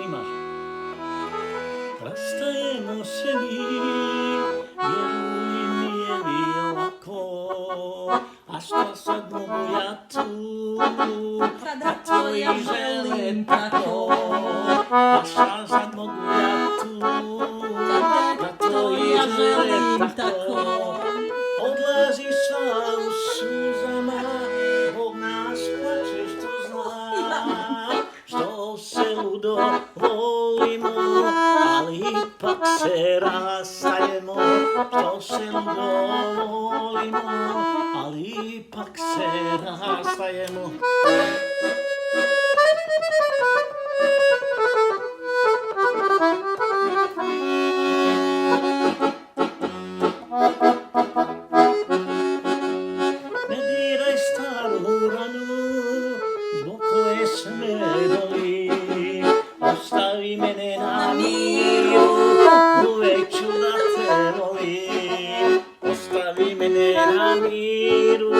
snimaš. Rastajemo se mi, vjeruj nije mi lako, a šta sad mogu ja tu, Kada tvoja želim tako, a šta sad mogu ja tu, kada tvoja želim tako. Odlaziš sva u suzama, Bog nas plače što zna, što se ludo volimo, ali ipak se rastajemo, što se ludo volimo, ali ipak se rastajemo. Ne diraj staru ranu, zbog koje sve boli, ostavi mene na miru, uvek ću da te volim. Ostavi mene na miru,